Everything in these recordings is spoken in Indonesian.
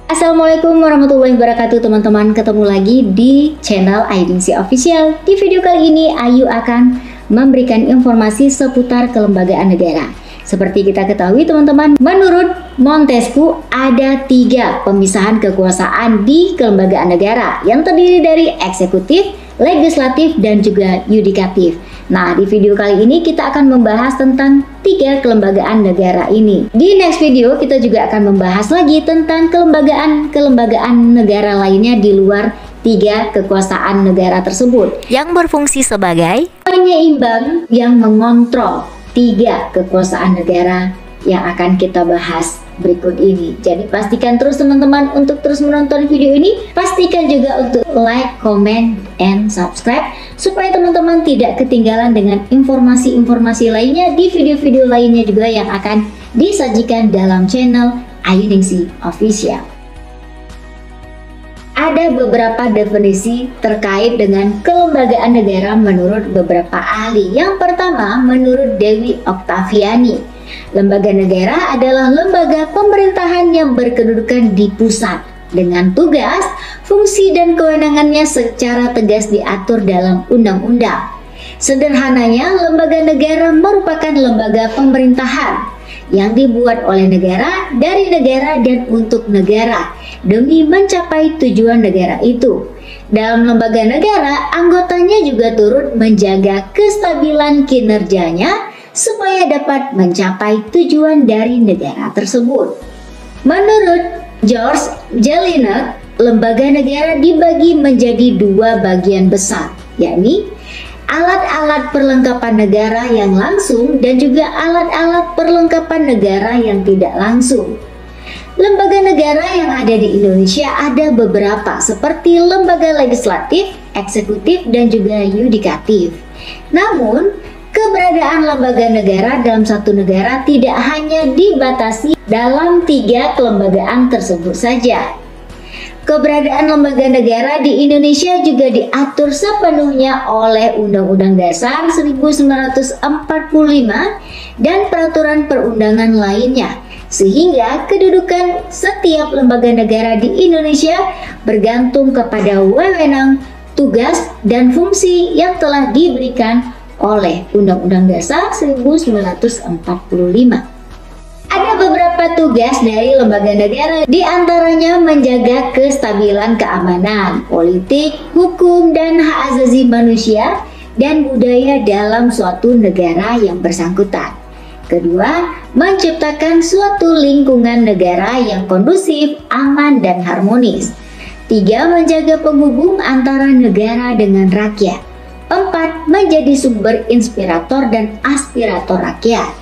Assalamualaikum warahmatullahi wabarakatuh teman-teman. Ketemu lagi di channel Ayu Ningsih Official. Di video kali ini Ayu akan memberikan informasi seputar kelembagaan negara. Seperti kita ketahui teman-teman, menurut Montesquieu ada 3 pemisahan kekuasaan di kelembagaan negara yang terdiri dari eksekutif, legislatif, dan juga yudikatif. Nah, di video kali ini kita akan membahas tentang 3 kelembagaan negara ini. Di next video kita juga akan membahas lagi tentang kelembagaan negara lainnya di luar 3 kekuasaan negara tersebut yang berfungsi sebagai penyeimbang yang mengontrol 3 kekuasaan negara yang akan kita bahas berikut ini. Jadi pastikan terus teman-teman untuk terus menonton video ini. Pastikan juga untuk like, comment, and subscribe supaya teman-teman tidak ketinggalan dengan informasi-informasi lainnya di video-video lainnya juga yang akan disajikan dalam channel Ayu Ningsih Official. Ada beberapa definisi terkait dengan kelembagaan negara menurut beberapa ahli. Yang pertama, menurut Dewi Oktaviani, lembaga negara adalah lembaga pemerintahan yang berkedudukan di pusat dengan tugas, fungsi, dan kewenangannya secara tegas diatur dalam undang-undang. Sederhananya, lembaga negara merupakan lembaga pemerintahan yang dibuat oleh negara, dari negara, dan untuk negara demi mencapai tujuan negara itu. Dalam lembaga negara, anggotanya juga turut menjaga kestabilan kinerjanya supaya dapat mencapai tujuan dari negara tersebut. Menurut George Jelinek, lembaga negara dibagi menjadi 2 bagian besar, yakni alat-alat perlengkapan negara yang langsung dan juga alat-alat perlengkapan negara yang tidak langsung. Lembaga negara yang ada di Indonesia ada beberapa, seperti lembaga legislatif, eksekutif, dan juga yudikatif. Namun, keberadaan lembaga negara dalam satu negara tidak hanya dibatasi dalam 3 kelembagaan tersebut saja. Keberadaan lembaga negara di Indonesia juga diatur sepenuhnya oleh Undang-Undang Dasar 1945 dan peraturan perundangan lainnya, sehingga kedudukan setiap lembaga negara di Indonesia bergantung kepada wewenang, tugas, dan fungsi yang telah diberikan oleh Undang-Undang Dasar 1945. Ada beberapa tugas dari lembaga negara, diantaranya menjaga kestabilan keamanan, politik, hukum, dan hak asasi manusia dan budaya dalam suatu negara yang bersangkutan. Kedua, menciptakan suatu lingkungan negara yang kondusif, aman, dan harmonis. 3, menjaga penghubung antara negara dengan rakyat. 4, menjadi sumber inspirator dan aspirator rakyat.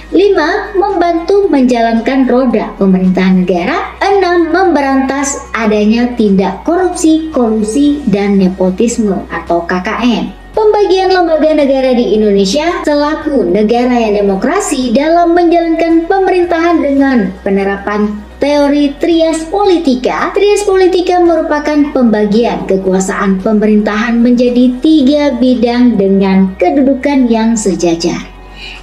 5, membantu menjalankan roda pemerintahan negara. 6, memberantas adanya tindak korupsi, kolusi, dan nepotisme atau KKN. Pembagian lembaga negara di Indonesia selaku negara yang demokrasi dalam menjalankan pemerintahan dengan penerapan teori trias politika. Trias politika merupakan pembagian kekuasaan pemerintahan menjadi 3 bidang dengan kedudukan yang sejajar,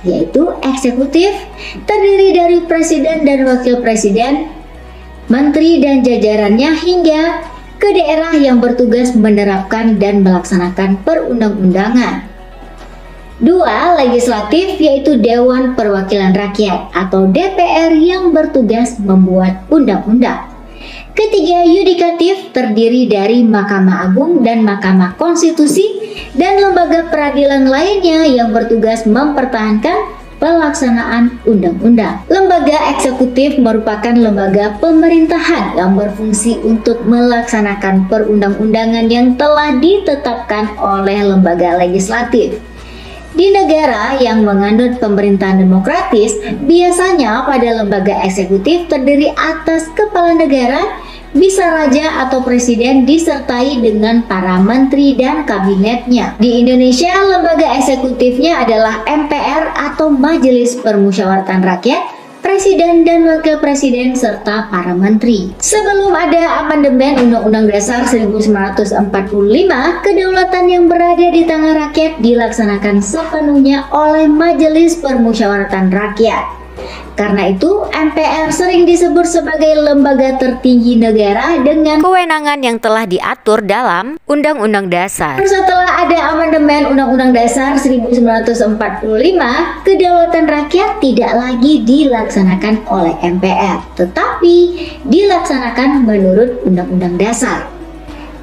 yaitu eksekutif, terdiri dari presiden dan wakil presiden, menteri dan jajarannya, hingga ke daerah yang bertugas menerapkan dan melaksanakan perundang-undangan. 2, legislatif, yaitu Dewan Perwakilan Rakyat atau DPR yang bertugas membuat undang-undang. Ketiga, yudikatif, terdiri dari Mahkamah Agung dan Mahkamah Konstitusi dan lembaga peradilan lainnya yang bertugas mempertahankan pelaksanaan undang-undang. Lembaga eksekutif merupakan lembaga pemerintahan yang berfungsi untuk melaksanakan perundang-undangan yang telah ditetapkan oleh lembaga legislatif. Di negara yang menganut pemerintahan demokratis, biasanya pada lembaga eksekutif terdiri atas kepala negara, bisa raja atau presiden, disertai dengan para menteri dan kabinetnya. Di Indonesia, lembaga eksekutifnya adalah MPR atau Majelis Permusyawaratan Rakyat, presiden dan wakil presiden, serta para menteri. Sebelum ada amandemen Undang-Undang Dasar 1945, kedaulatan yang berada di tangan rakyat dilaksanakan sepenuhnya oleh Majelis Permusyawaratan Rakyat. Karena itu, MPR sering disebut sebagai lembaga tertinggi negara dengan kewenangan yang telah diatur dalam Undang-Undang Dasar. Setelah ada amandemen Undang-Undang Dasar 1945, kedaulatan rakyat tidak lagi dilaksanakan oleh MPR, tetapi dilaksanakan menurut Undang-Undang Dasar.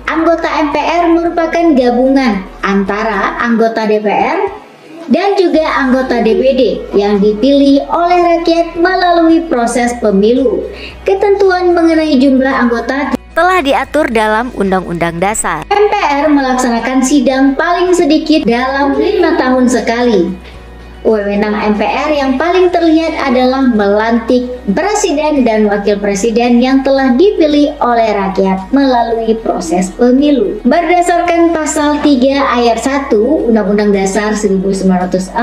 Anggota MPR merupakan gabungan antara anggota DPR dan juga anggota DPD yang dipilih oleh rakyat melalui proses pemilu. Ketentuan mengenai jumlah anggota telah diatur dalam Undang-Undang Dasar. MPR melaksanakan sidang paling sedikit dalam 5 tahun sekali. Wewenang MPR yang paling terlihat adalah melantik presiden dan wakil presiden yang telah dipilih oleh rakyat melalui proses pemilu. Berdasarkan pasal 3 ayat 1 Undang-Undang Dasar 1945,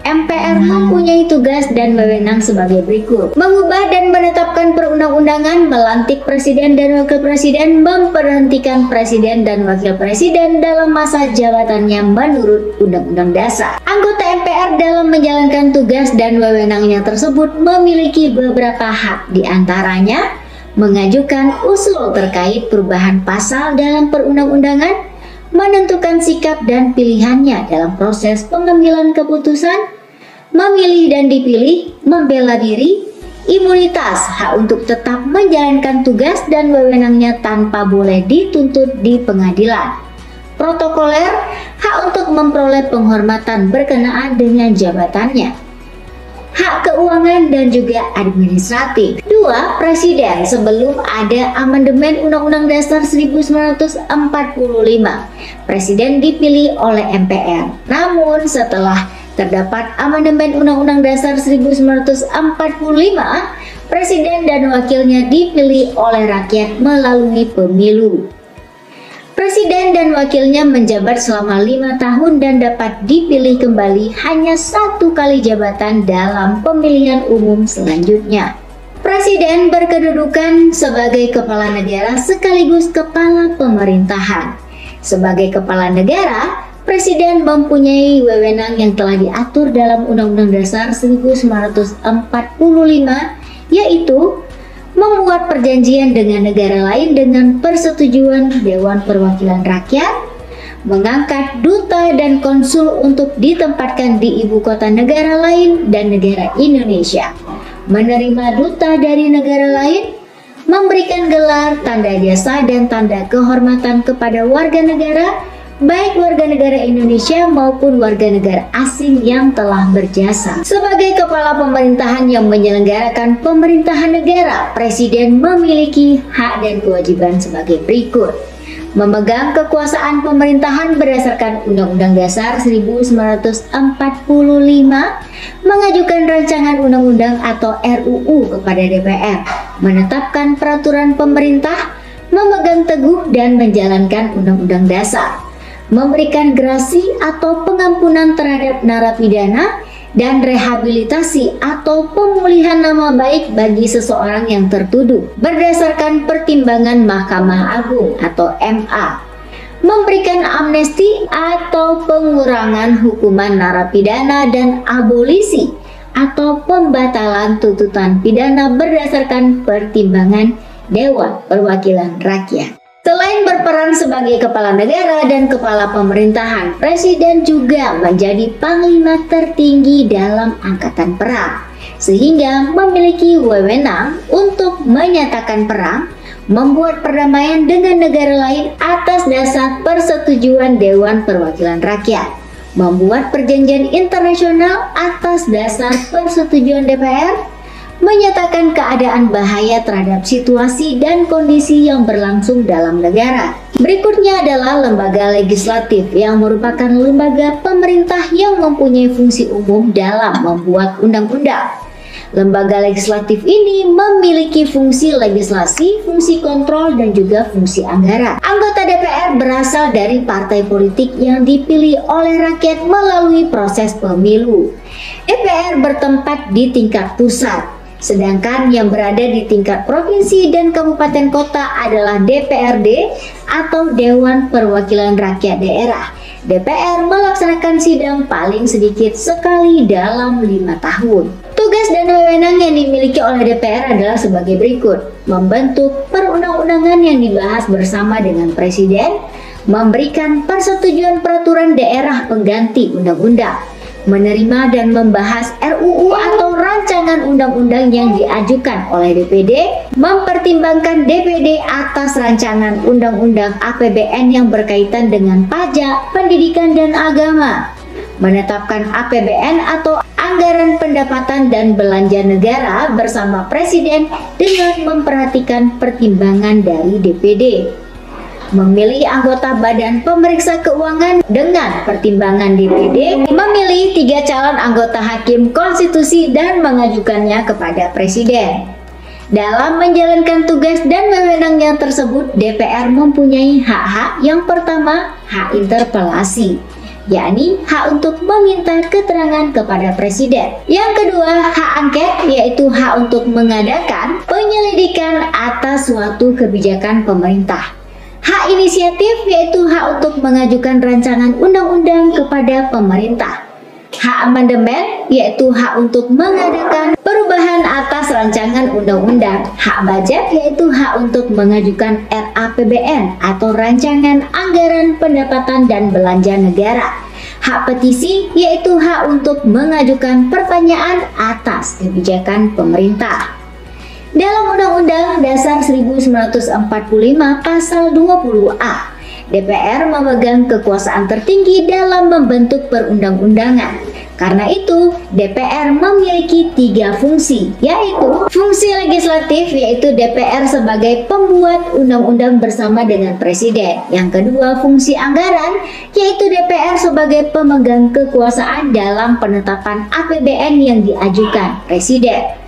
MPR mempunyai tugas dan wewenang sebagai berikut: mengubah dan menetapkan perundang-undangan, melantik presiden dan wakil presiden, memberhentikan presiden dan wakil presiden dalam masa jabatannya menurut Undang-Undang Dasar. Anggota MPR dalam menjalankan tugas dan wewenangnya tersebut memiliki beberapa hak, diantaranya mengajukan usul terkait perubahan pasal dalam perundang-undangan, menentukan sikap dan pilihannya dalam proses pengambilan keputusan, memilih dan dipilih, membela diri, imunitas, hak untuk tetap menjalankan tugas dan wewenangnya tanpa boleh dituntut di pengadilan, protokoler, hak untuk memperoleh penghormatan berkenaan dengan jabatannya, hak keuangan dan juga administratif. 2. Presiden. Sebelum ada amandemen Undang-Undang Dasar 1945, presiden dipilih oleh MPR. Namun setelah terdapat amandemen Undang-Undang Dasar 1945, presiden dan wakilnya dipilih oleh rakyat melalui pemilu. Presiden dan wakilnya menjabat selama 5 tahun dan dapat dipilih kembali hanya 1 kali jabatan dalam pemilihan umum selanjutnya. Presiden berkedudukan sebagai kepala negara sekaligus kepala pemerintahan. Sebagai kepala negara, presiden mempunyai wewenang yang telah diatur dalam Undang-Undang Dasar 1945, yaitu membuat perjanjian dengan negara lain dengan persetujuan Dewan Perwakilan Rakyat, mengangkat duta dan konsul untuk ditempatkan di ibu kota negara lain dan negara Indonesia, menerima duta dari negara lain, memberikan gelar, tanda jasa, dan tanda kehormatan kepada warga negara, baik warga negara Indonesia maupun warga negara asing yang telah berjasa. Sebagai kepala pemerintahan yang menyelenggarakan pemerintahan negara, presiden memiliki hak dan kewajiban sebagai berikut: memegang kekuasaan pemerintahan berdasarkan Undang-Undang Dasar 1945, mengajukan rancangan undang-undang atau RUU kepada DPR, menetapkan peraturan pemerintah, memegang teguh dan menjalankan Undang-Undang Dasar, memberikan gerasi atau pengampunan terhadap narapidana, dan rehabilitasi atau pemulihan nama baik bagi seseorang yang tertuduh berdasarkan pertimbangan Mahkamah Agung atau MA, memberikan amnesti atau pengurangan hukuman narapidana, dan abolisi atau pembatalan tuntutan pidana berdasarkan pertimbangan Dewan Perwakilan Rakyat. Selain berperan sebagai kepala negara dan kepala pemerintahan, presiden juga menjadi panglima tertinggi dalam angkatan perang, sehingga memiliki wewenang untuk menyatakan perang, membuat perdamaian dengan negara lain atas dasar persetujuan Dewan Perwakilan Rakyat, membuat perjanjian internasional atas dasar persetujuan DPR, menyatakan keadaan bahaya terhadap situasi dan kondisi yang berlangsung dalam negara. Berikutnya adalah lembaga legislatif yang merupakan lembaga pemerintah yang mempunyai fungsi umum dalam membuat undang-undang. Lembaga legislatif ini memiliki fungsi legislasi, fungsi kontrol, dan juga fungsi anggaran. Anggota DPR berasal dari partai politik yang dipilih oleh rakyat melalui proses pemilu. DPR bertempat di tingkat pusat, sedangkan yang berada di tingkat provinsi dan kabupaten kota adalah DPRD atau Dewan Perwakilan Rakyat Daerah. DPR melaksanakan sidang paling sedikit sekali dalam 5 tahun. Tugas dan wewenang yang dimiliki oleh DPR adalah sebagai berikut: membentuk perundang-undangan yang dibahas bersama dengan Presiden, memberikan persetujuan peraturan daerah pengganti undang-undang, menerima dan membahas RUU atau rancangan undang-undang yang diajukan oleh DPD, mempertimbangkan DPD atas rancangan undang-undang APBN yang berkaitan dengan pajak, pendidikan, dan agama, menetapkan APBN atau anggaran pendapatan dan belanja negara bersama Presiden dengan memperhatikan pertimbangan dari DPD, memilih anggota Badan Pemeriksa Keuangan dengan pertimbangan DPD, memilih 3 calon anggota Hakim Konstitusi dan mengajukannya kepada Presiden. Dalam menjalankan tugas dan wewenangnya tersebut, DPR mempunyai hak-hak. Yang pertama, hak interpelasi, yakni hak untuk meminta keterangan kepada Presiden. Yang kedua, hak angket, yaitu hak untuk mengadakan penyelidikan atas suatu kebijakan pemerintah. Hak inisiatif, yaitu hak untuk mengajukan rancangan undang-undang kepada pemerintah. Hak amandemen, yaitu hak untuk mengadakan perubahan atas rancangan undang-undang. Hak budget, yaitu hak untuk mengajukan RAPBN atau rancangan anggaran pendapatan dan belanja negara. Hak petisi, yaitu hak untuk mengajukan pertanyaan atas kebijakan pemerintah. Dalam Undang-Undang Dasar 1945 Pasal 20A, DPR memegang kekuasaan tertinggi dalam membentuk perundang-undangan. Karena itu, DPR memiliki 3 fungsi, yaitu fungsi legislatif, yaitu DPR sebagai pembuat undang-undang bersama dengan Presiden. Yang kedua, fungsi anggaran, yaitu DPR sebagai pemegang kekuasaan dalam penetapan APBN yang diajukan Presiden.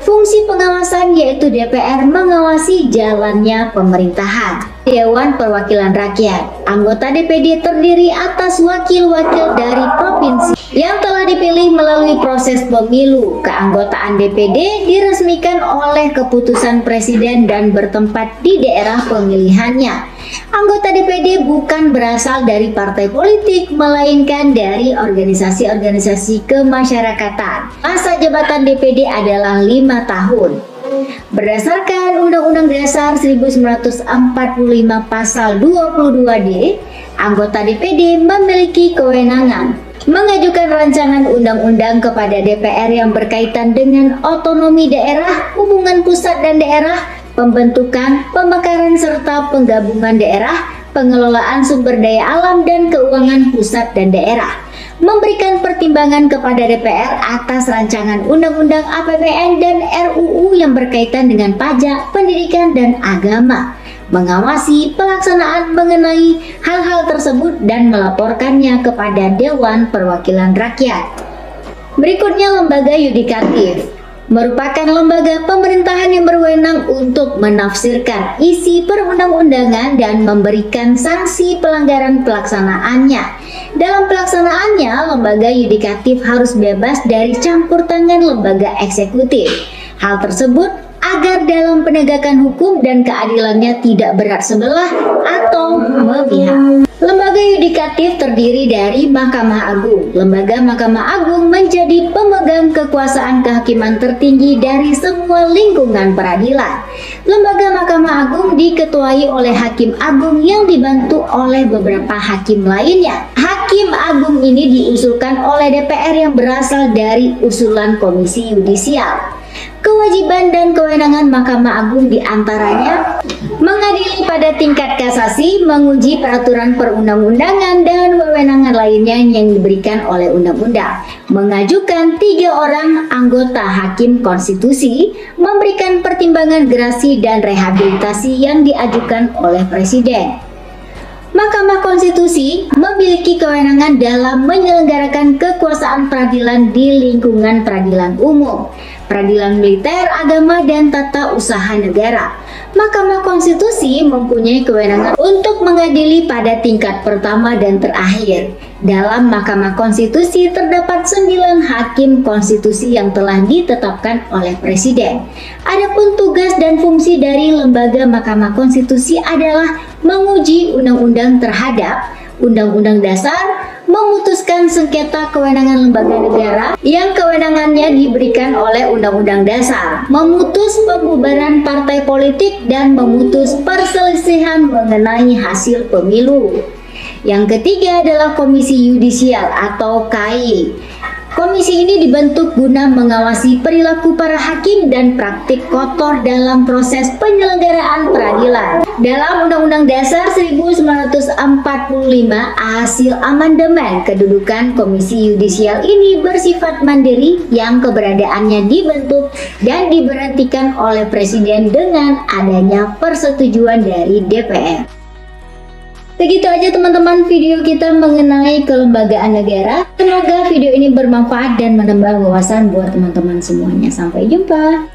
Fungsi pengawasan, yaitu DPR mengawasi jalannya pemerintahan. Dewan Perwakilan Rakyat, anggota DPD terdiri atas wakil-wakil dari provinsi yang telah dipilih melalui proses pemilu. Keanggotaan DPD diresmikan oleh keputusan Presiden dan bertempat di daerah pemilihannya. Anggota DPD bukan berasal dari partai politik, melainkan dari organisasi-organisasi kemasyarakatan. Masa jabatan DPD adalah 5 tahun. Berdasarkan Undang-Undang Dasar 1945 Pasal 22D, anggota DPD memiliki kewenangan mengajukan rancangan undang-undang kepada DPR yang berkaitan dengan otonomi daerah, hubungan pusat dan daerah, pembentukan, pemekaran serta penggabungan daerah, pengelolaan sumber daya alam dan keuangan pusat dan daerah, memberikan pertimbangan kepada DPR atas rancangan undang-undang APBN dan RUU yang berkaitan dengan pajak, pendidikan, dan agama, mengawasi pelaksanaan mengenai hal-hal tersebut dan melaporkannya kepada Dewan Perwakilan Rakyat. Berikutnya, lembaga yudikatif merupakan lembaga pemerintahan yang berwenang untuk menafsirkan isi perundang-undangan dan memberikan sanksi pelanggaran pelaksanaannya. Dalam pelaksanaannya, lembaga yudikatif harus bebas dari campur tangan lembaga eksekutif. Hal tersebut agar dalam penegakan hukum dan keadilannya tidak berat sebelah atau memihak. Lembaga yudikatif terdiri dari Mahkamah Agung. Lembaga Mahkamah Agung menjadi pemegang kekuasaan kehakiman tertinggi dari semua lingkungan peradilan. Lembaga Mahkamah Agung diketuai oleh Hakim Agung yang dibantu oleh beberapa hakim lainnya. Hakim Agung ini diusulkan oleh DPR yang berasal dari usulan Komisi Yudisial. Kewajiban dan kewenangan Mahkamah Agung diantaranya mengadili pada tingkat kasasi, menguji peraturan perundang-undangan dan wewenangan lainnya yang diberikan oleh undang-undang, mengajukan 3 orang anggota Hakim Konstitusi, memberikan pertimbangan gerasi dan rehabilitasi yang diajukan oleh Presiden. Mahkamah Konstitusi memiliki kewenangan dalam menyelenggarakan kekuasaan peradilan di lingkungan peradilan umum, peradilan militer, agama, dan tata usaha negara. Mahkamah Konstitusi mempunyai kewenangan untuk mengadili pada tingkat pertama dan terakhir. Dalam Mahkamah Konstitusi terdapat 9 hakim konstitusi yang telah ditetapkan oleh Presiden. Adapun tugas dan fungsi dari lembaga Mahkamah Konstitusi adalah menguji undang-undang terhadap Undang-Undang Dasar memutuskan sengketa kewenangan lembaga negara yang kewenangannya diberikan oleh Undang-Undang Dasar, memutus pembubaran partai politik dan memutus perselisihan mengenai hasil pemilu. Yang ketiga adalah Komisi Yudisial atau KAI. Komisi ini dibentuk guna mengawasi perilaku para hakim dan praktik kotor dalam proses penyelenggaraan peradilan. Dalam Undang-Undang Dasar 1945, hasil amandemen kedudukan Komisi Yudisial ini bersifat mandiri yang keberadaannya dibentuk dan diberhentikan oleh Presiden dengan adanya persetujuan dari DPR. Segitu aja teman-teman video kita mengenai kelembagaan negara. Semoga video ini bermanfaat dan menambah wawasan buat teman-teman semuanya. Sampai jumpa.